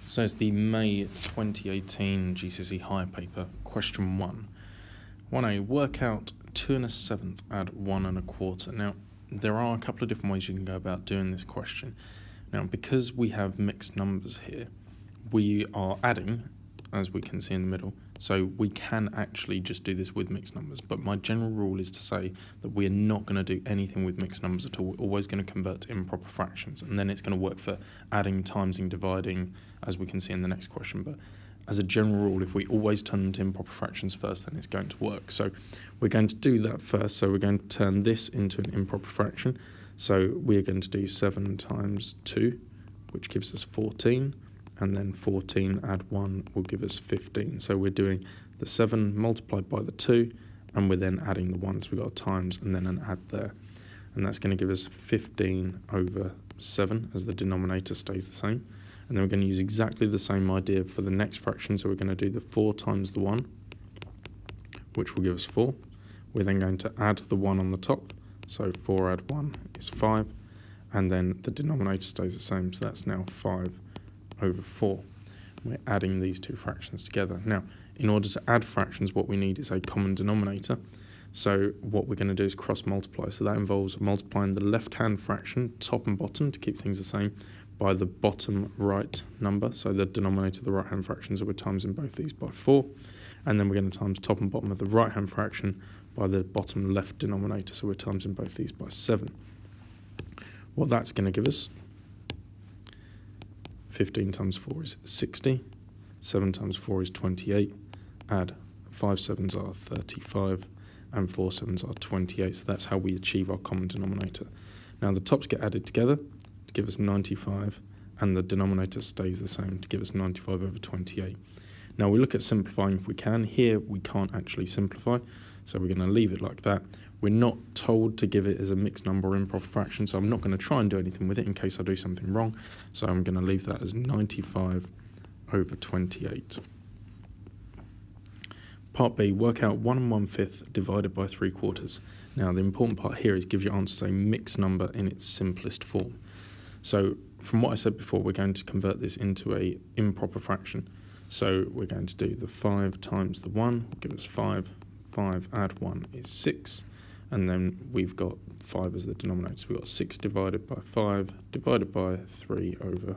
So it's the May 2018 GCSE Higher Paper, question 1. 1A, work out 2 1/7 add 1 1/4. Now, there are a couple of different ways you can go about doing this question. Now, because we have mixed numbers here, we are adding, as we can see in the middle, so we can actually just do this with mixed numbers, but my general rule is to say that we're not going to do anything with mixed numbers at all. We're always going to convert to improper fractions, and then it's going to work for adding, timesing, dividing, as we can see in the next question. But as a general rule, if we always turn them to improper fractions first, then it's going to work. So we're going to do that first. So we're going to turn this into an improper fraction. So we're going to do 7 times 2, which gives us 14. And then 14 add 1 will give us 15. So we're doing the 7 multiplied by the 2, and we're then adding the 1. So we've got a times and then an add there. And that's going to give us 15 over 7 as the denominator stays the same. And then we're going to use exactly the same idea for the next fraction. So we're going to do the 4 times the 1, which will give us 4. We're then going to add the 1 on the top. So 4 add 1 is 5. And then the denominator stays the same. So that's now 5 over 4. We're adding these two fractions together. Now, in order to add fractions, what we need is a common denominator. So what we're going to do is cross multiply. So that involves multiplying the left-hand fraction, top and bottom, to keep things the same, by the bottom right number. So the denominator of the right-hand fraction, so we're timesing both these by 4. And then we're going to times top and bottom of the right-hand fraction by the bottom left denominator. So we're timesing both these by 7. What that's going to give us, 15 times 4 is 60, 7 times 4 is 28, add 5 7s are 35, and 4 7s are 28, so that's how we achieve our common denominator. Now the tops get added together to give us 95, and the denominator stays the same to give us 95 over 28. Now we look at simplifying if we can. Here we can't actually simplify, so we're going to leave it like that. We're not told to give it as a mixed number or improper fraction, so I'm not going to try and do anything with it in case I do something wrong. So I'm going to leave that as 95 over 28. Part B, work out 1 1/5 divided by 3/4. Now the important part here is give your answers a mixed number in its simplest form. So from what I said before, we're going to convert this into a improper fraction. So we're going to do the 5 times the 1, will give us 5, 5 add 1 is 6. And then we've got 5 as the denominator. So we've got 6 divided by 5 divided by 3 over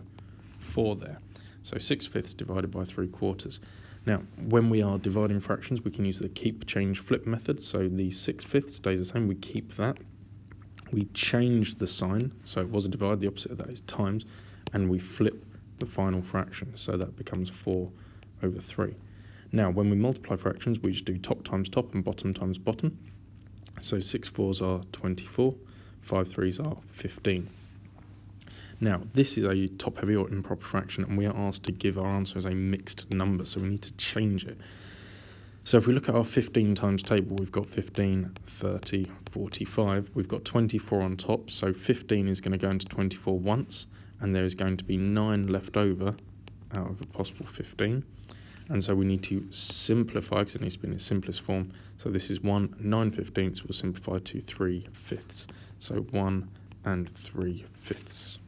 4 there. So 6/5 divided by 3/4. Now, when we are dividing fractions, we can use the keep, change, flip method. So the 6/5 stays the same. We keep that. We change the sign. So it was a divide. The opposite of that is times. And we flip the final fraction. So that becomes 4 over 3. Now, when we multiply fractions, we just do top times top and bottom times bottom. So 6 4s are 24, 5 3s are 15. Now, this is a top-heavy or improper fraction, and we are asked to give our answer as a mixed number, so we need to change it. So if we look at our 15 times table, we've got 15, 30, 45. We've got 24 on top, so 15 is going to go into 24 once, and there is going to be 9 left over out of a possible 15. And so we need to simplify, because it needs to be in its simplest form. So this is 1 9/15 will simplify to 3/5. So 1 3/5.